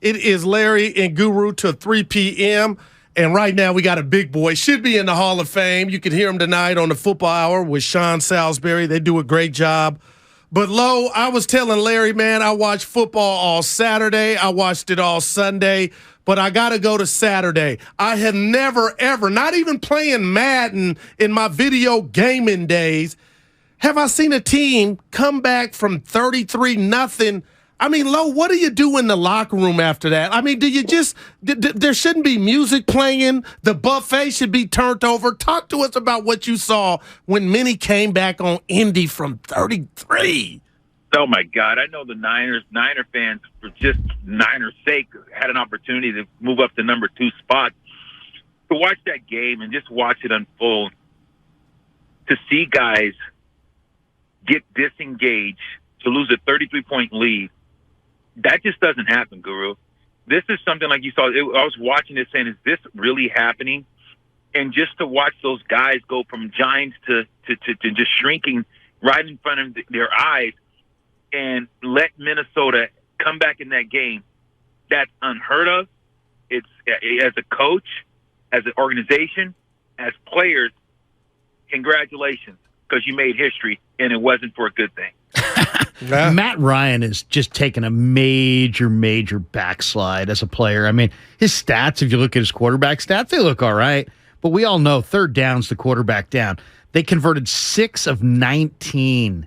It is Larry and Guru till 3 p.m. And right now we got a big boy. Should be in the Hall of Fame. You can hear him tonight on the Football Hour with Sean Salisbury. They do a great job. But, Lo, I was telling Larry, man, I watched football all Saturday. I watched it all Sunday. But I got to go to Saturday. I have never, ever, not even playing Madden in my video gaming days, have I seen a team come back from 33-0. I mean, Lo, what do you do in the locker room after that? I mean, do you just there shouldn't be music playing? The buffet should be turned over. Talk to us about what you saw when Minnie came back on Indy from 33. Oh, my God. I know the Niner fans, for just Niners' sake, had an opportunity to move up to number 2 spot. To watch that game and just watch it unfold, to see guys get disengaged, to lose a 33-point lead, that just doesn't happen, Guru. This is something like you saw. I was watching this saying, is this really happening? And just to watch those guys go from giants to just shrinking right in front of their eyes and let Minnesota come back in that game, that's unheard of. It's as a coach, as an organization, as players, congratulations, because you made history, and it wasn't for a good thing. Yeah. Matt Ryan is just taking a major backslide as a player. I mean, his stats, if you look at his quarterback stats, they look all right. But we all know third down's the quarterback down. They converted 6 of 19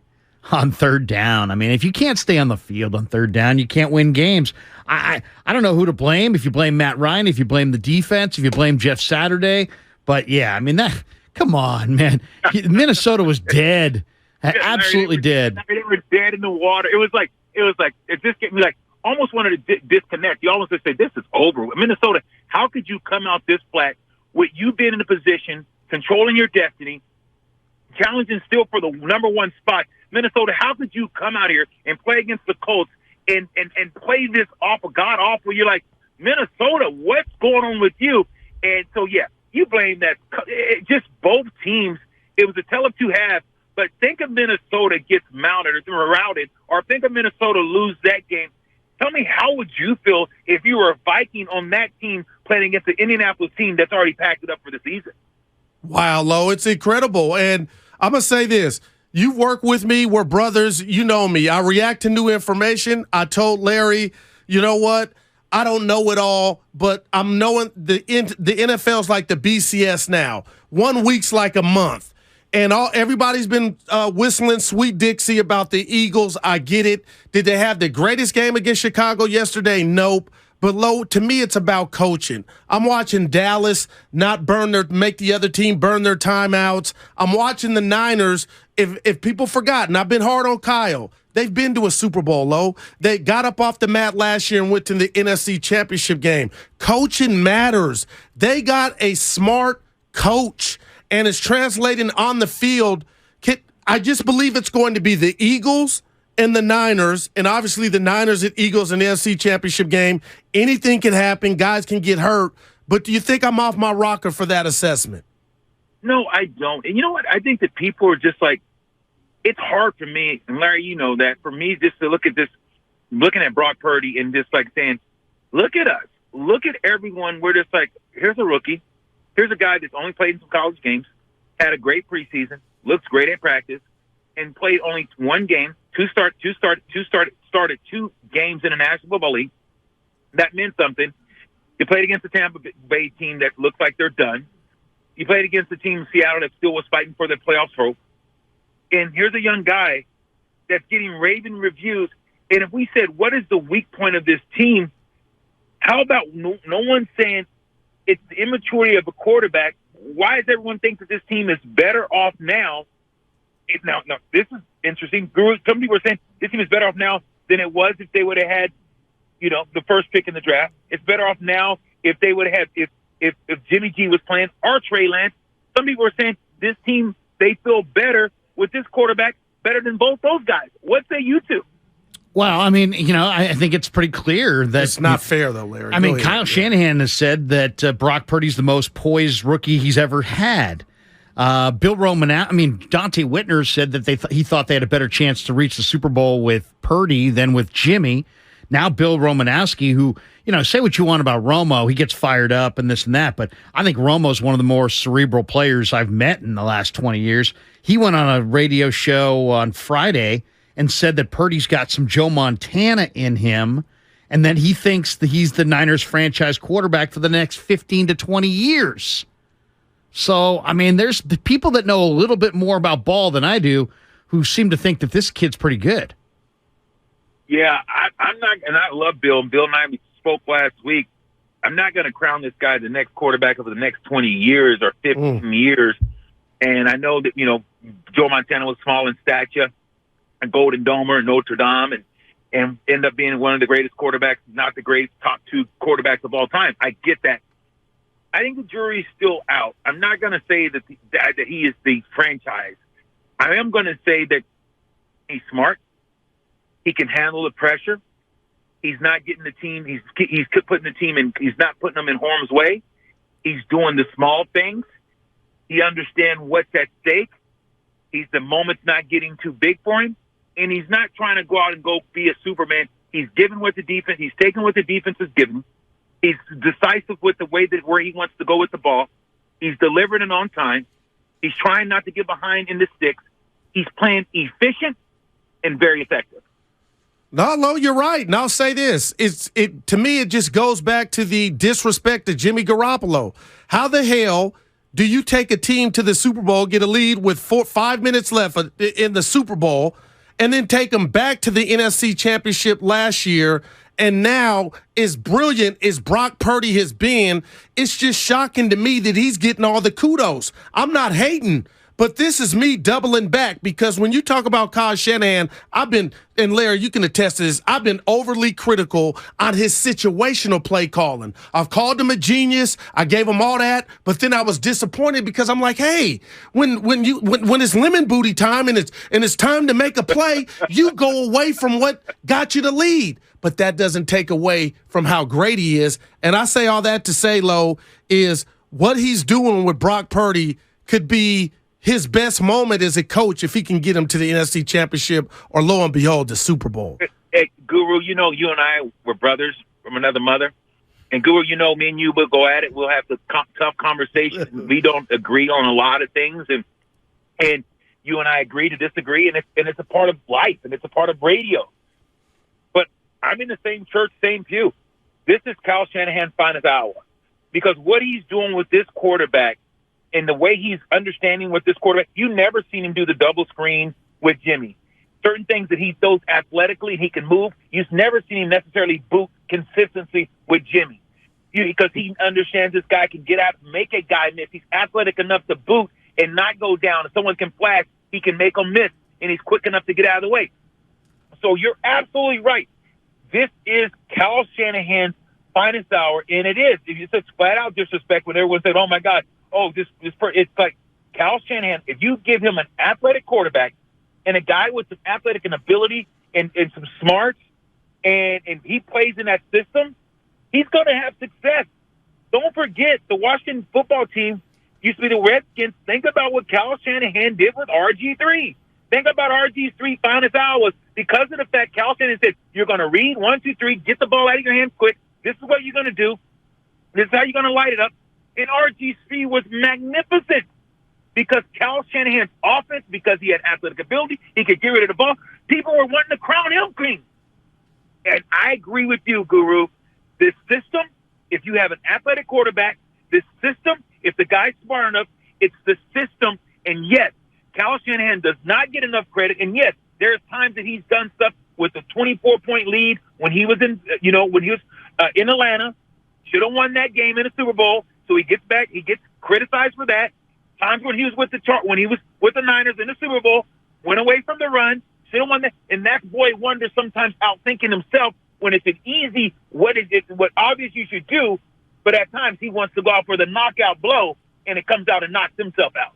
on third down. I mean, if you can't stay on the field on third down, you can't win games. I don't know who to blame. If you blame Matt Ryan, if you blame the defense, if you blame Jeff Saturday. But, yeah, I mean, come on, man. Minnesota was dead. Absolutely dead. They were dead in the water. It was like it just get me like almost wanted to disconnect. You almost just say this is over. Minnesota, how could you come out this flat with you being in a position, controlling your destiny, challenging still for the number 1 spot? Minnesota, how could you come out here and play against the Colts and play this awful, god awful? You're like, Minnesota, what's going on with you? And so yeah, you blame that. Just both teams. It was a tale of two halves. But think of Minnesota gets mounted or routed, or think of Minnesota lose that game. Tell me, how would you feel if you were a Viking on that team playing against the Indianapolis team that's already packed it up for the season? Wow, Lo, it's incredible. And I'm going to say this. You work with me. We're brothers. You know me. I react to new information. I told Larry, you know what? I don't know it all, but I'm knowing the NFL's like the BCS now. 1 week's like a month. And everybody's been whistling Sweet Dixie about the Eagles. I get it. Did they have the greatest game against Chicago yesterday? Nope. But, Lo, to me, it's about coaching. I'm watching Dallas not make the other team burn their timeouts. I'm watching the Niners. If people forgot, and I've been hard on Kyle, they've been to a Super Bowl, Lo. They got up off the mat last year and went to the NFC Championship game. Coaching matters. They got a smart coach, and it's translating on the field. I just believe it's going to be the Eagles and the Niners, and obviously the Niners and Eagles in the NFC Championship game. Anything can happen. Guys can get hurt. But do you think I'm off my rocker for that assessment? No, I don't. And you know what? I think that people are just like, it's hard for me, and Larry, you know that, for me just to look at this, looking at Brock Purdy and just like saying, look at us. Look at everyone. We're just like, here's a rookie. Here's a guy that's only played in some college games, had a great preseason, looks great at practice, and played only 1 game, started 2 games in the National Football League. That meant something. You played against the Tampa Bay team that looks like they're done. You played against the team in Seattle that still was fighting for the playoff hope. And here's a young guy that's getting raving reviews. And if we said, what is the weak point of this team? How about no one saying it's the immaturity of a quarterback? Why does everyone think that this team is better off now? Now, this is interesting. Some people are saying this team is better off now than it was if they would have had, the first pick in the draft. It's better off now if they would have had, if Jimmy G was playing or Trey Lance. Some people are saying this team, they feel better with this quarterback, better than both those guys. What say you two? Well, I mean, I think it's pretty clear that it's not fair, though, Larry. I mean, Kyle Shanahan has said that Brock Purdy's the most poised rookie he's ever had. Bill Romanowski, Dante Whitner said that he thought they had a better chance to reach the Super Bowl with Purdy than with Jimmy. now Bill Romanowski, who, say what you want about Romo, he gets fired up and this and that, but I think Romo's one of the more cerebral players I've met in the last 20 years. He went on a radio show on Friday and said that Purdy's got some Joe Montana in him, and that he thinks that he's the Niners franchise quarterback for the next 15 to 20 years. So, I mean, there's the people that know a little bit more about ball than I do who seem to think that this kid's pretty good. Yeah, I'm not, and I love Bill. Bill and I spoke last week. I'm not going to crown this guy the next quarterback of the next 20 years or 15 years. And I know that, Joe Montana was small in stature, a Golden Domer in Notre Dame, and end up being one of the greatest quarterbacks, not the greatest top 2 quarterbacks of all time. I get that. I think the jury's still out. I'm not going to say that he is the franchise. I am going to say that he's smart. He can handle the pressure. He's not getting the team. He's putting the team in. He's not putting them in harm's way. He's doing the small things. He understands what's at stake. The moment's not getting too big for him, and he's not trying to go out and go be a Superman. He's giving what the defense. He's taking what the defense is giving. He's decisive with the way that where he wants to go with the ball. He's delivering it on time. He's trying not to get behind in the sticks. He's playing efficient and very effective. No, Lo, you're right. And I'll say this. To me, it just goes back to the disrespect to Jimmy Garoppolo. How the hell do you take a team to the Super Bowl, get a lead with 5 minutes left in the Super Bowl, and then take them back to the NFC Championship last year, and now, as brilliant as Brock Purdy has been, it's just shocking to me that he's getting all the kudos. I'm not hating, but this is me doubling back, because when you talk about Kyle Shanahan, and Larry, you can attest to this, I've been overly critical on his situational play calling. I've called him a genius. I gave him all that, but then I was disappointed because I'm like, hey, when it's lemon booty time and it's time to make a play, you go away from what got you the lead. But that doesn't take away from how great he is. And I say all that to say, Lo, is what he's doing with Brock Purdy could be his best moment as a coach if he can get him to the NFC Championship or, lo and behold, the Super Bowl. Hey, Guru, you and I were brothers from another mother. And, Guru, me and you will go at it. We'll have the tough conversations. We don't agree on a lot of things. And you and I agree to disagree. And it's a part of life, and it's a part of radio. But I'm in the same church, same pew. This is Kyle Shanahan's finest hour. Because what he's doing with this quarterback, and the way he's understanding with this quarterback, you never seen him do the double screen with Jimmy. Certain things that he does athletically, he can move. You've never seen him necessarily boot consistency with Jimmy. Because he understands this guy can get out, make a guy miss. He's athletic enough to boot and not go down. If someone can flash, he can make them miss, and he's quick enough to get out of the way. So you're absolutely right. This is Kyle Shanahan's finest hour, and it is. If you said flat-out disrespect when everyone said, oh, my God, it's like Kyle Shanahan, if you give him an athletic quarterback and a guy with some athletic and ability and some smarts, and he plays in that system, he's going to have success. Don't forget, the Washington football team used to be the Redskins. Think about what Kyle Shanahan did with RG3. Think about RG3 finest hours because of the fact Kyle Shanahan said, you're going to read 1, 2, 3, get the ball out of your hands quick. This is what you're going to do. This is how you're going to light it up. And RG3 was magnificent because Kyle Shanahan's offense, because he had athletic ability, he could get rid of the ball. People were wanting to crown him king. And I agree with you, Guru. This system, if you have an athletic quarterback, this system, if the guy's smart enough, it's the system. And yes, Kyle Shanahan does not get enough credit. And yes, there's times that he's done stuff with a 24-point lead when he was in Atlanta. Should have won that game in the Super Bowl. So he gets back. He gets criticized for that. Times when he was with the Niners in the Super Bowl, went away from the run. Should have won that. And that boy wonders sometimes outthinking himself when it's an easy what obvious you should do, but at times he wants to go out for the knockout blow, and it comes out and knocks himself out.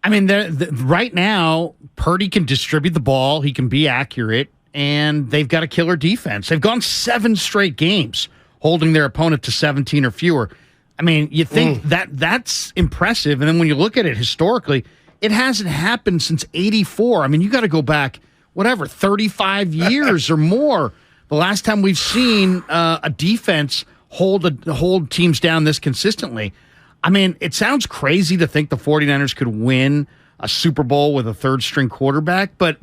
I mean, right now, Purdy can distribute the ball. He can be accurate, and they've got a killer defense. They've gone 7 straight games holding their opponent to 17 or fewer. I mean, you think that's impressive, and then when you look at it historically, it hasn't happened since '84. I mean, you got to go back, 35 years or more the last time we've seen a defense hold teams down this consistently. I mean, it sounds crazy to think the 49ers could win a Super Bowl with a third-string quarterback, but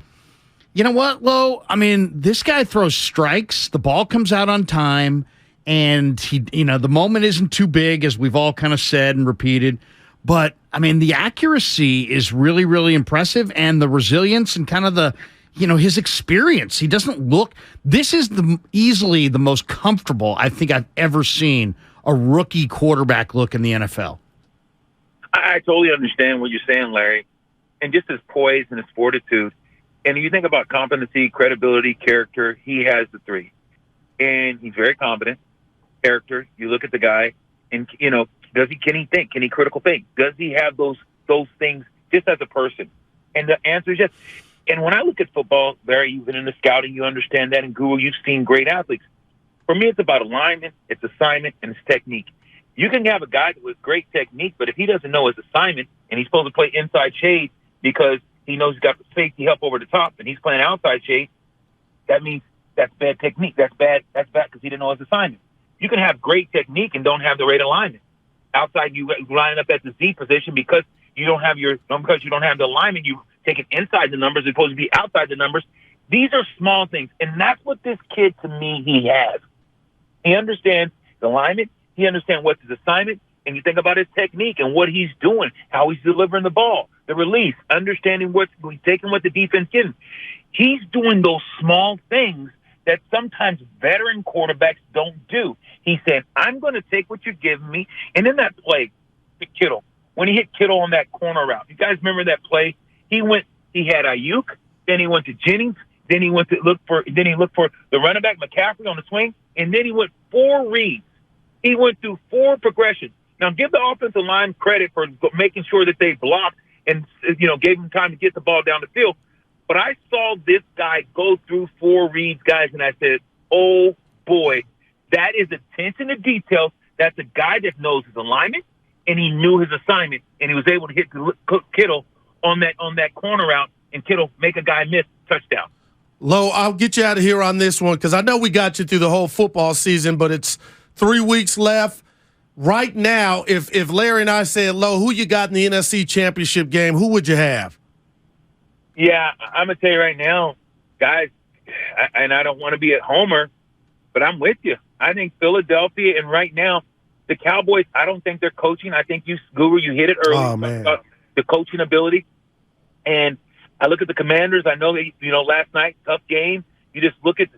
you know what, Lo? I mean, this guy throws strikes, the ball comes out on time, and the moment isn't too big, as we've all kind of said and repeated. But, I mean, the accuracy is really, really impressive, and the resilience and kind of his experience. He doesn't look – this is easily the most comfortable I think I've ever seen a rookie quarterback look in the NFL. I totally understand what you're saying, Larry. And just his poise and his fortitude. And you think about competency, credibility, character, he has the three. And he's very competent. Character, you look at the guy, and, can he think? Can he critical think? Does he have those things just as a person? And the answer is yes. And when I look at football, Larry, you've been in the scouting, you understand that, and Guru, you've seen great athletes. For me, it's about alignment, it's assignment, and it's technique. You can have a guy with great technique, but if he doesn't know his assignment and he's supposed to play inside shade because he knows he's got the safety help over the top and he's playing outside shade, that means that's bad technique. That's bad because he didn't know his assignment. You can have great technique and don't have the right alignment. Outside, you line up at the Z position because you don't have the alignment. You take it inside the numbers as opposed to be outside the numbers. These are small things, and that's what this kid, to me, he has. He understands the alignment. He understands what's his assignment, and you think about his technique and what he's doing, how he's delivering the ball, the release, understanding taking what the defense gives him. He's doing those small things that sometimes veteran quarterbacks don't do. He said, I'm going to take what you're giving me. And in that play, to Kittle, when he hit Kittle on that corner route, you guys remember that play? He had Ayuk, then he went to Jennings, then he looked for the running back, McCaffrey, on the swing, and then he went 4 reads. He went through 4 progressions. Now, give the offensive line credit for making sure that they blocked and, gave him time to get the ball down the field. But I saw this guy go through 4 reads, guys, and I said, oh, boy, that is attention to details. That's a guy that knows his alignment, and he knew his assignment, and he was able to hit Kittle on that corner route, and Kittle make a guy miss, touchdown. Lo, I'll get you out of here on this one because I know we got you through the whole football season, but it's 3 weeks left. Right now, if Larry and I said, Lo, who you got in the NFC Championship game, who would you have? Yeah, I'm going to tell you right now, guys, and I don't want to be a homer, but I'm with you. I think Philadelphia, and right now, the Cowboys, I don't think they're coaching. I think Guru, you hit it early. Oh, man. The coaching ability. And I look at the Commanders. I know they, last night, tough game. You just look at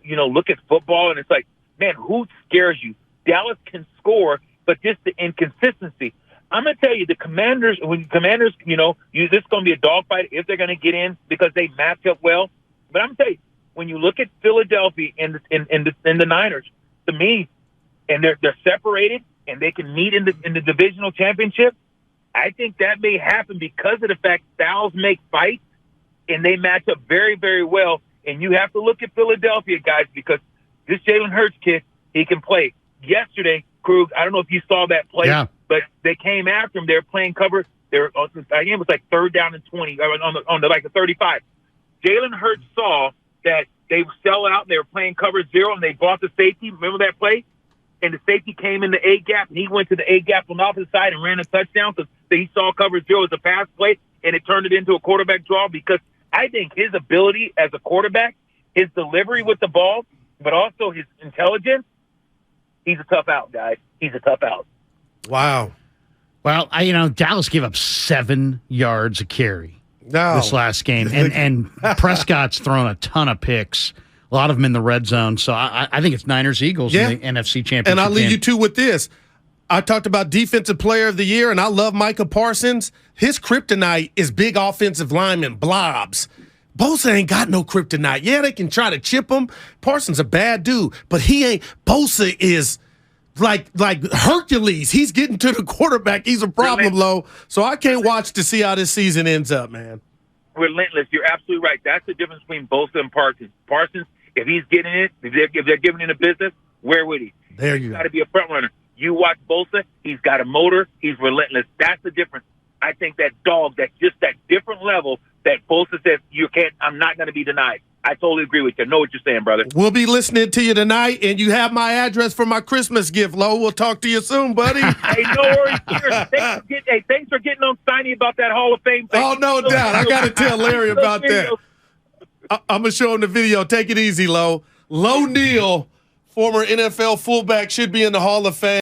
football, and it's like, man, who scares you? Dallas can score, but just the inconsistency. I'm going to tell you, the Commanders, this is going to be a dogfight if they're going to get in because they match up well. But I'm going to tell you, when you look at Philadelphia and the Niners, to me, and they're separated and they can meet in the divisional championship, I think that may happen because of the fact styles make fights and they match up very, very well. And you have to look at Philadelphia, guys, because this Jalen Hurts kid, he can play. Yesterday, Krug, I don't know if you saw that play, but they came after him. They were playing cover. I think it was like 3rd down and 20 on the 35. Jalen Hurts saw that they were selling out and they were playing cover 0 and they bought the safety. Remember that play? And the safety came in the A gap and he went to the A gap on the opposite side and ran a touchdown because he saw cover 0 as a pass play and it turned it into a quarterback draw because I think his ability as a quarterback, his delivery with the ball, but also his intelligence, he's a tough out, guys. He's a tough out. Wow. Well, Dallas gave up 7 yards a carry this last game, and Prescott's thrown a ton of picks, a lot of them in the red zone. So I think it's Niners-Eagles in the NFC Championship game. And I'll leave you two with this. I talked about Defensive Player of the Year, and I love Micah Parsons. His kryptonite is big offensive linemen, blobs. Bosa ain't got no kryptonite. Yeah, they can try to chip him. Parsons a bad dude, but he ain't. Bosa is like Hercules. He's getting to the quarterback. He's a problem, Lo. So I can't watch to see how this season ends up, man. Relentless. You're absolutely right. That's the difference between Bosa and Parsons. Parsons, if he's getting it, if they're giving him the business, where would he? There you He's go. got to be a front runner. You watch Bosa, he's got a motor, he's relentless. That's the difference. I think that different level that Bosa says, I'm not going to be denied. I totally agree with you. I know what you're saying, brother. We'll be listening to you tonight, and you have my address for my Christmas gift, Lo. We'll talk to you soon, buddy. Hey, no worries. Thanks for getting on Steiny about that Hall of Fame thing. Oh, no doubt. I got to tell Larry about that. I'm going to show him the video. Take it easy, Lo. Lo Neal, former NFL fullback, should be in the Hall of Fame.